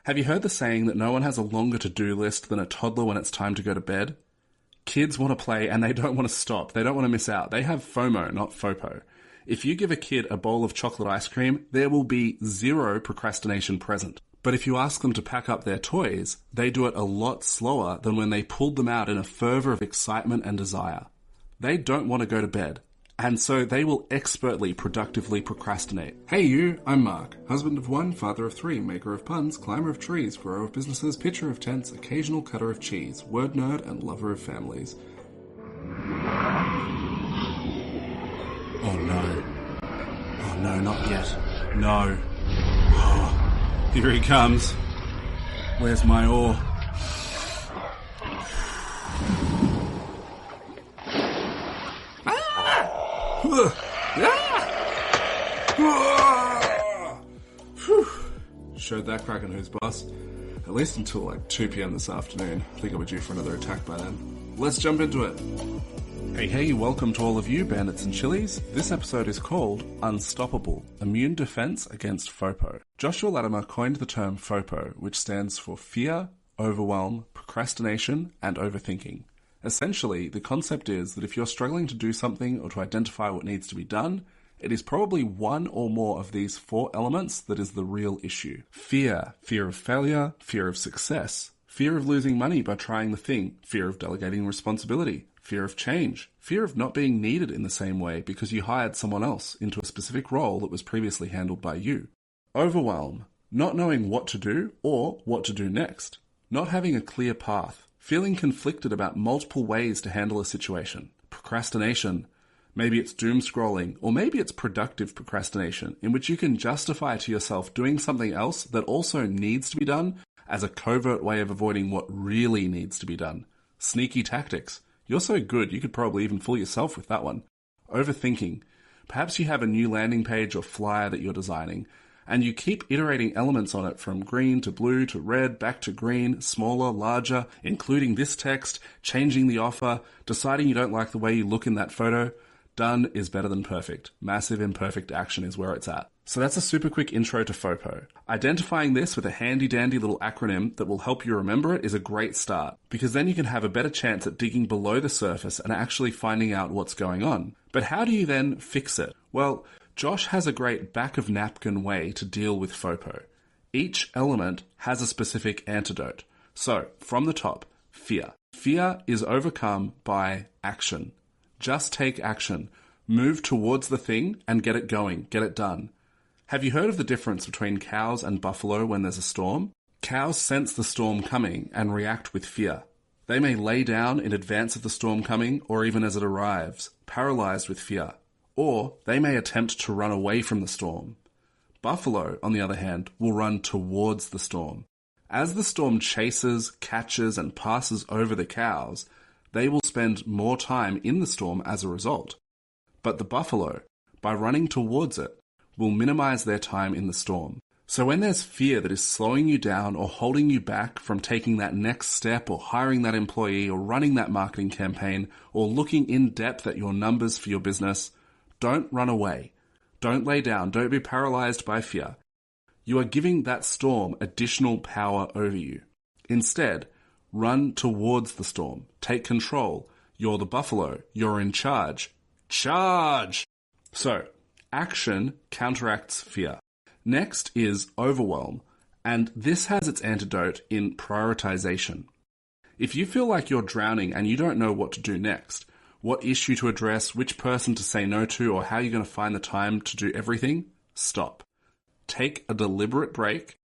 Have you heard the saying that no one has a longer to-do list than a toddler when it's time to go to bed? Kids want to play and they don't want to stop. They don't want to miss out. They have FOMO, not F.O.P.O. If you give a kid a bowl of chocolate ice cream, there will be zero procrastination present. But if you ask them to pack up their toys, they do it a lot slower than when they pulled them out in a fervour of excitement and desire. They don't want to go to bed, and so they will expertly, productively procrastinate. Hey you, I'm Mark, husband of one, father of three, maker of puns, climber of trees, grower of businesses, pitcher of tents, occasional cutter of cheese, word nerd and lover of families. Oh no. Oh no, not yet. No. Oh, here he comes. Where's my oar? Showed that Kraken who's boss. At least until like 2 p.m. this afternoon. I think I'll be due for another attack by then. Let's jump into it. Hey, welcome to all of you bandits and chilies. This episode is called Unstoppable, Immune Defense Against F.O.P.O. Joshua Latimer coined the term F.O.P.O, which stands for fear, overwhelm, procrastination, and overthinking. Essentially, the concept is that if you're struggling to do something or to identify what needs to be done, it is probably one or more of these 4 elements that is the real issue. Fear of failure, fear of success, fear of losing money by trying the thing, fear of delegating responsibility, fear of change, fear of not being needed in the same way because you hired someone else into a specific role that was previously handled by you. Overwhelm, not knowing what to do or what to do next, not having a clear path, feeling conflicted about multiple ways to handle a situation. Procrastination, maybe it's doom scrolling, or maybe it's productive procrastination, in which you can justify to yourself doing something else that also needs to be done as a covert way of avoiding what really needs to be done. Sneaky tactics. You're so good, you could probably even fool yourself with that one. Overthinking. Perhaps you have a new landing page or flyer that you're designing, and you keep iterating elements on it from green to blue to red, back to green, smaller, larger, including this text, changing the offer, deciding you don't like the way you look in that photo. Done is better than perfect. Massive imperfect action is where it's at. So that's a super quick intro to F.O.P.O. Identifying this with a handy dandy little acronym that will help you remember it is a great start, because then you can have a better chance at digging below the surface and actually finding out what's going on. But how do you then fix it? Well, Josh has a great back-of-napkin way to deal with F.O.P.O. Each element has a specific antidote. So, from the top, fear. Fear is overcome by action. Just take action. Move towards the thing and get it going. Get it done. Have you heard of the difference between cows and buffalo when there's a storm? Cows sense the storm coming and react with fear. They may lay down in advance of the storm coming or even as it arrives, paralyzed with fear. Or they may attempt to run away from the storm. Buffalo, on the other hand, will run towards the storm. As the storm chases, catches, and passes over the cows, they will spend more time in the storm as a result. But the buffalo, by running towards it, will minimize their time in the storm. So when there's fear that is slowing you down or holding you back from taking that next step or hiring that employee or running that marketing campaign or looking in depth at your numbers for your business, don't run away. Don't lay down. Don't be paralyzed by fear. You are giving that storm additional power over you. Instead, run towards the storm. Take control. You're the buffalo. You're in charge. Charge! So, action counteracts fear. Next is overwhelm, and this has its antidote in prioritization. If you feel like you're drowning and you don't know what to do next, what issue to address, which person to say no to, or how you're going to find the time to do everything, stop. Take a deliberate break,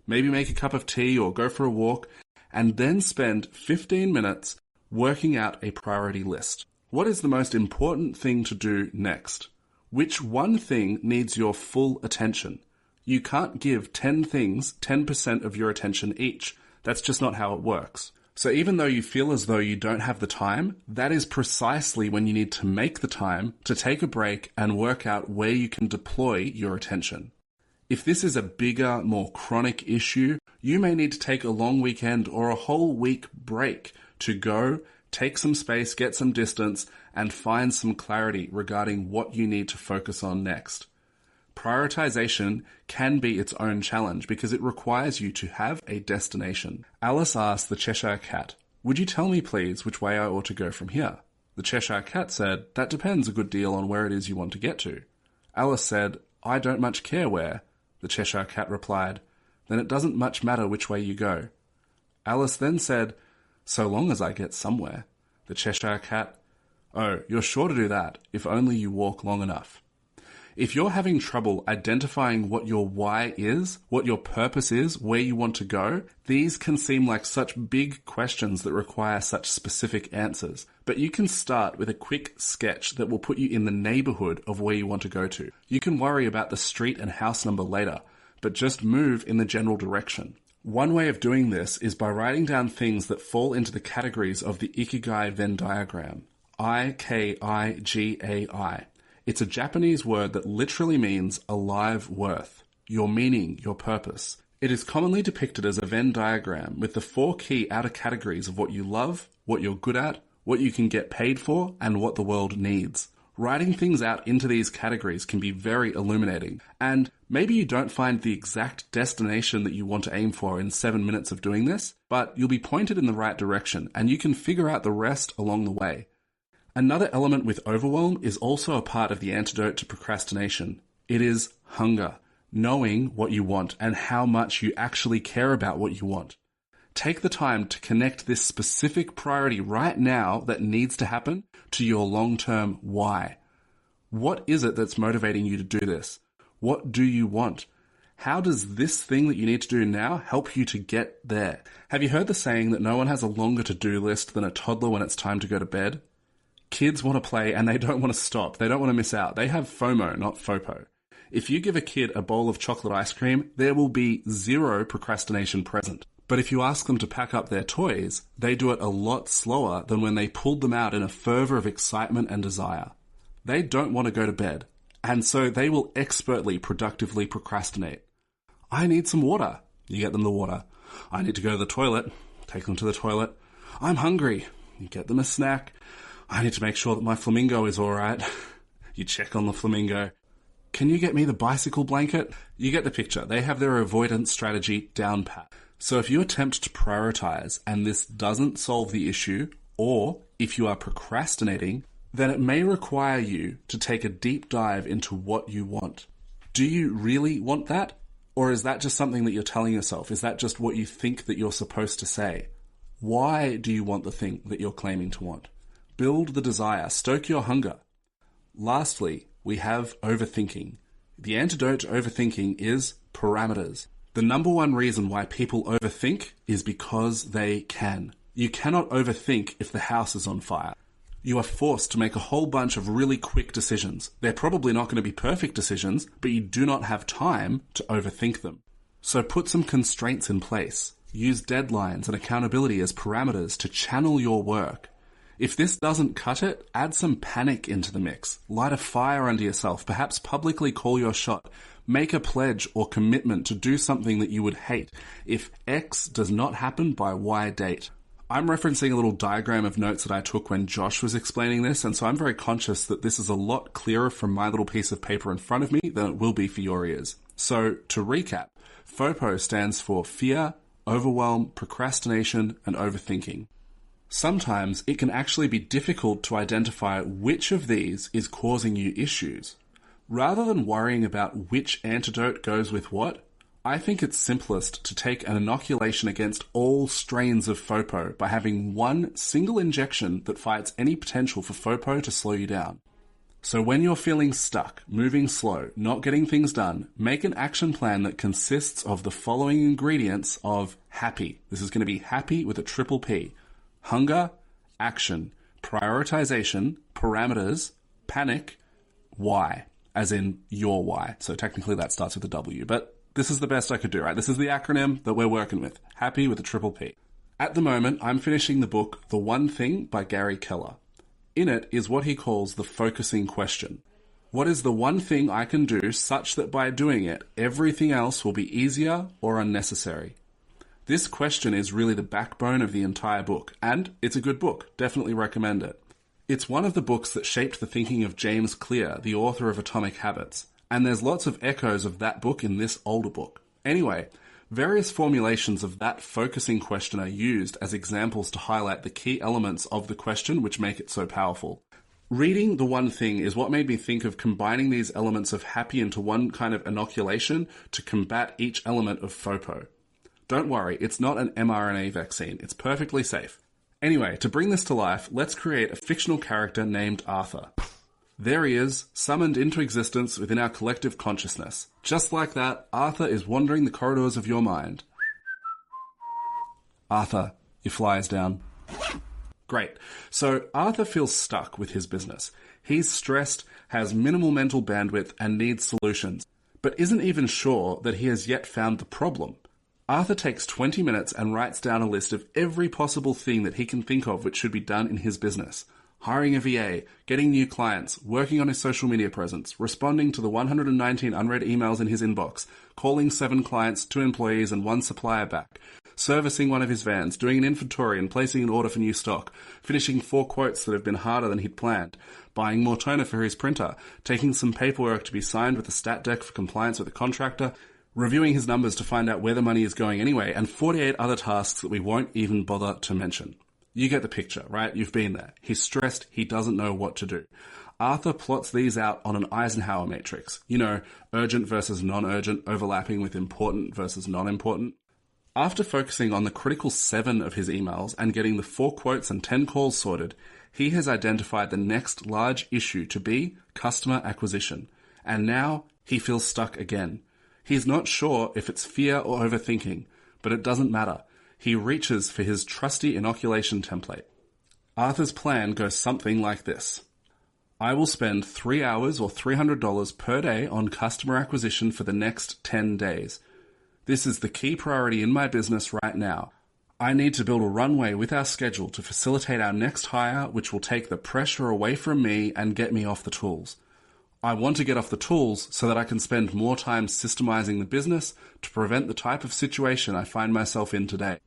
maybe make a cup of tea or go for a walk, and then spend 15 minutes working out a priority list. What is the most important thing to do next? Which one thing needs your full attention? You can't give 10 things 10% of your attention each. That's just not how it works. So even though you feel as though you don't have the time, that is precisely when you need to make the time to take a break and work out where you can deploy your attention. If this is a bigger, more chronic issue, you may need to take a long weekend or a whole week break to go, take some space, get some distance, and find some clarity regarding what you need to focus on next. Prioritization can be its own challenge because it requires you to have a destination. Alice asked the Cheshire Cat, "Would you tell me, please, which way I ought to go from here?" The Cheshire Cat said, "That depends a good deal on where it is you want to get to." Alice said, "I don't much care where." The Cheshire Cat replied, "Then it doesn't much matter which way you go." Alice then said, "So long as I get somewhere." The Cheshire Cat, "Oh, you're sure to do that, if only you walk long enough." If you're having trouble identifying what your why is, what your purpose is, where you want to go, these can seem like such big questions that require such specific answers. But you can start with a quick sketch that will put you in the neighborhood of where you want to go to. You can worry about the street and house number later, but just move in the general direction. One way of doing this is by writing down things that fall into the categories of the Ikigai Venn diagram. Ikigai. It's a Japanese word that literally means alive worth, your meaning, your purpose. It is commonly depicted as a Venn diagram with the 4 key outer categories of what you love, what you're good at, what you can get paid for, and what the world needs. Writing things out into these categories can be very illuminating, and maybe you don't find the exact destination that you want to aim for in 7 minutes of doing this, but you'll be pointed in the right direction, and you can figure out the rest along the way. Another element with overwhelm is also a part of the antidote to procrastination. It is hunger, knowing what you want and how much you actually care about what you want. Take the time to connect this specific priority right now that needs to happen to your long-term why. What is it that's motivating you to do this? What do you want? How does this thing that you need to do now help you to get there? Have you heard the saying that no one has a longer to-do list than a toddler when it's time to go to bed? Kids want to play and they don't want to stop. They don't want to miss out. They have FOMO, not F.O.P.O. If you give a kid a bowl of chocolate ice cream, there will be zero procrastination present. But if you ask them to pack up their toys, they do it a lot slower than when they pulled them out in a fervor of excitement and desire. They don't want to go to bed, and so they will expertly, productively procrastinate. I need some water. You get them the water. I need to go to the toilet. Take them to the toilet. I'm hungry. You get them a snack. I need to make sure that my flamingo is all right. You check on the flamingo. Can you get me the bicycle blanket? You get the picture. They have their avoidance strategy down pat. So if you attempt to prioritize and this doesn't solve the issue, or if you are procrastinating, then it may require you to take a deep dive into what you want. Do you really want that? Or is that just something that you're telling yourself? Is that just what you think that you're supposed to say? Why do you want the thing that you're claiming to want? Build the desire. Stoke your hunger. Lastly, we have overthinking. The antidote to overthinking is parameters. The number one reason why people overthink is because they can. You cannot overthink if the house is on fire. You are forced to make a whole bunch of really quick decisions. They're probably not going to be perfect decisions, but you do not have time to overthink them. So put some constraints in place. Use deadlines and accountability as parameters to channel your work. If this doesn't cut it, add some panic into the mix. Light a fire under yourself, perhaps publicly call your shot. Make a pledge or commitment to do something that you would hate if X does not happen by Y date. I'm referencing a little diagram of notes that I took when Josh was explaining this, and so I'm very conscious that this is a lot clearer from my little piece of paper in front of me than it will be for your ears. So, to recap, F.O.P.O stands for fear, overwhelm, procrastination, and overthinking. Sometimes it can actually be difficult to identify which of these is causing you issues. Rather than worrying about which antidote goes with what, I think it's simplest to take an inoculation against all strains of F.O.P.O by having one single injection that fights any potential for F.O.P.O to slow you down. So when you're feeling stuck, moving slow, not getting things done, make an action plan that consists of the following ingredients of happy. This is going to be happy with a triple P. Hunger, action, prioritization, parameters, panic, why, as in your why. So technically that starts with a W, but this is the best I could do, right? This is the acronym that we're working with. Happy with a triple P. At the moment, I'm finishing the book The One Thing by Gary Keller. In it is what he calls the focusing question. What is the one thing I can do such that by doing it, everything else will be easier or unnecessary? This question is really the backbone of the entire book, and it's a good book. Definitely recommend it. It's one of the books that shaped the thinking of James Clear, the author of Atomic Habits, And there's lots of echoes of that book in this older book. Anyway, various formulations of that focusing question are used as examples to highlight the key elements of the question which make it so powerful. Reading The One Thing is what made me think of combining these elements of happy into one kind of inoculation to combat each element of F.O.P.O. Don't worry, it's not an mRNA vaccine. It's perfectly safe. Anyway, to bring this to life, let's create a fictional character named Arthur. There he is, summoned into existence within our collective consciousness. Just like that, Arthur is wandering the corridors of your mind. Arthur, your fly is down. Great. So Arthur feels stuck with his business. He's stressed, has minimal mental bandwidth, and needs solutions, but isn't even sure that he has yet found the problem. Arthur takes 20 minutes and writes down a list of every possible thing that he can think of which should be done in his business. Hiring a VA, getting new clients, working on his social media presence, responding to the 119 unread emails in his inbox, calling 7 clients, 2 employees, and 1 supplier back, servicing one of his vans, doing an inventory and placing an order for new stock, finishing 4 quotes that have been harder than he'd planned, buying more toner for his printer, taking some paperwork to be signed with the stat deck for compliance with a contractor, reviewing his numbers to find out where the money is going anyway, and 48 other tasks that we won't even bother to mention. You get the picture, right? You've been there. He's stressed. He doesn't know what to do. Arthur plots these out on an Eisenhower matrix. You know, urgent versus non-urgent, overlapping with important versus non-important. After focusing on the critical 7 of his emails and getting the 4 quotes and 10 calls sorted, he has identified the next large issue to be customer acquisition. And now he feels stuck again. He's not sure if it's fear or overthinking, but it doesn't matter. He reaches for his trusty inoculation template. Arthur's plan goes something like this. I will spend 3 hours or $300 per day on customer acquisition for the next 10 days. This is the key priority in my business right now. I need to build a runway with our schedule to facilitate our next hire, which will take the pressure away from me and get me off the tools. I want to get off the tools so that I can spend more time systemizing the business to prevent the type of situation I find myself in today.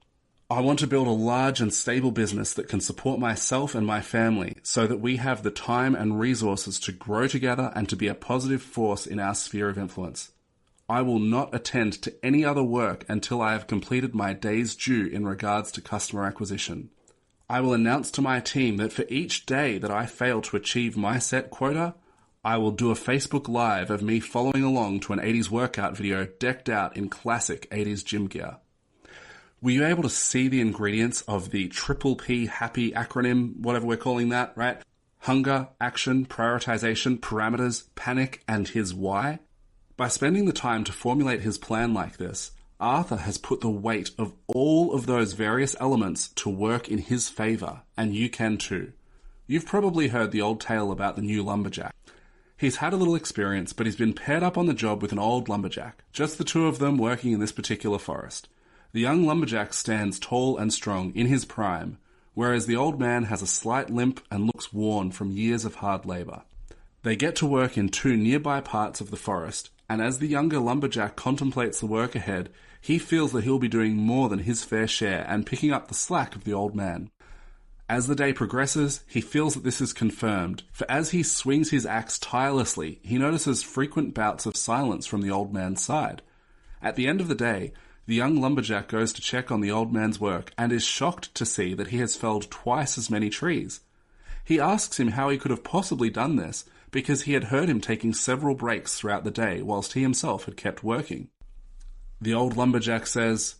I want to build a large and stable business that can support myself and my family so that we have the time and resources to grow together and to be a positive force in our sphere of influence. I will not attend to any other work until I have completed my day's due in regards to customer acquisition. I will announce to my team that for each day that I fail to achieve my set quota, I will do a Facebook Live of me following along to an 80s workout video decked out in classic 80s gym gear. Were you able to see the ingredients of the H.A.P.P.P.Y happy acronym, whatever we're calling that, right? Hunger, action, prioritization, parameters, panic, and his why? By spending the time to formulate his plan like this, Arthur has put the weight of all of those various elements to work in his favor, and you can too. You've probably heard the old tale about the new lumberjack. He's had a little experience, but he's been paired up on the job with an old lumberjack, just the two of them working in this particular forest. The young lumberjack stands tall and strong, in his prime, whereas the old man has a slight limp and looks worn from years of hard labor. They get to work in 2 nearby parts of the forest, and as the younger lumberjack contemplates the work ahead, he feels that he'll be doing more than his fair share and picking up the slack of the old man. As the day progresses, he feels that this is confirmed, for as he swings his axe tirelessly, he notices frequent bouts of silence from the old man's side. At the end of the day, the young lumberjack goes to check on the old man's work and is shocked to see that he has felled twice as many trees. He asks him how he could have possibly done this because he had heard him taking several breaks throughout the day whilst he himself had kept working. The old lumberjack says,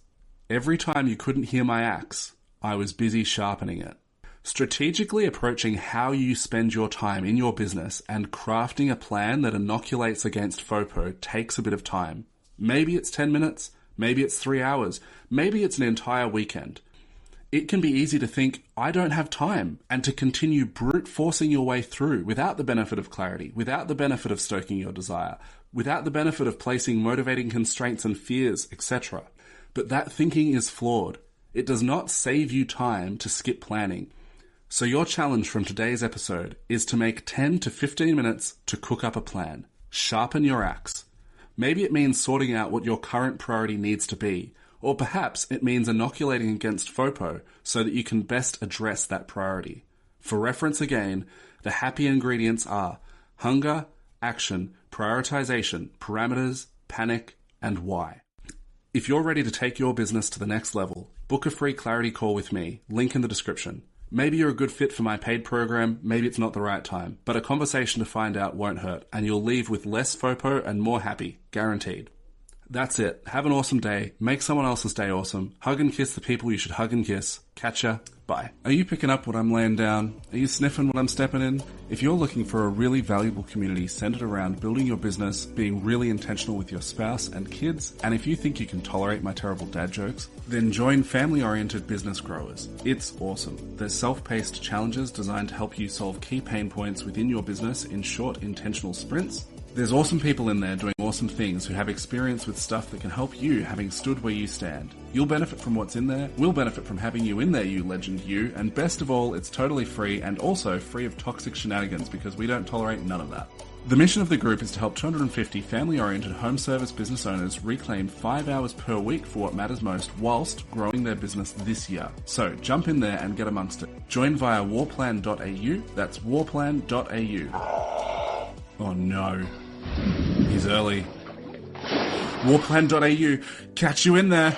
"Every time you couldn't hear my axe, I was busy sharpening it." Strategically approaching how you spend your time in your business and crafting a plan that inoculates against F.O.P.O takes a bit of time. Maybe it's 10 minutes, maybe it's 3 hours, maybe it's an entire weekend. It can be easy to think, I don't have time, and to continue brute forcing your way through without the benefit of clarity, without the benefit of stoking your desire, without the benefit of placing motivating constraints and fears, etc. But that thinking is flawed. It does not save you time to skip planning. So your challenge from today's episode is to make 10 to 15 minutes to cook up a plan. Sharpen your axe. Maybe it means sorting out what your current priority needs to be, or perhaps it means inoculating against F.O.P.O so that you can best address that priority. For reference again, the happy ingredients are hunger, action, prioritization, parameters, panic, and why. If you're ready to take your business to the next level, book a free clarity call with me, link in the description. Maybe you're a good fit for my paid program, maybe it's not the right time, but a conversation to find out won't hurt, and you'll leave with less F.O.P.O and more happy, guaranteed. That's it. Have an awesome day. Make someone else's day awesome. Hug and kiss the people you should hug and kiss. Catch ya. Bye. Are you picking up what I'm laying down? Are you sniffing what I'm stepping in? If you're looking for a really valuable community centered around building your business, being really intentional with your spouse and kids, and if you think you can tolerate my terrible dad jokes, then join Family-Oriented Business Growers. It's awesome. There's self-paced challenges designed to help you solve key pain points within your business in short, intentional sprints. There's awesome people in there doing awesome things who have experience with stuff that can help you, having stood where you stand. You'll benefit from what's in there, we'll benefit from having you in there, you legend you, and best of all, it's totally free and also free of toxic shenanigans because we don't tolerate none of that. The mission of the group is to help 250 family-oriented home service business owners reclaim 5 hours per week for what matters most whilst growing their business this year. So jump in there and get amongst it. Join via warplan.au, that's warplan.au. Oh no. He's early. Warplan.au. Catch you in there.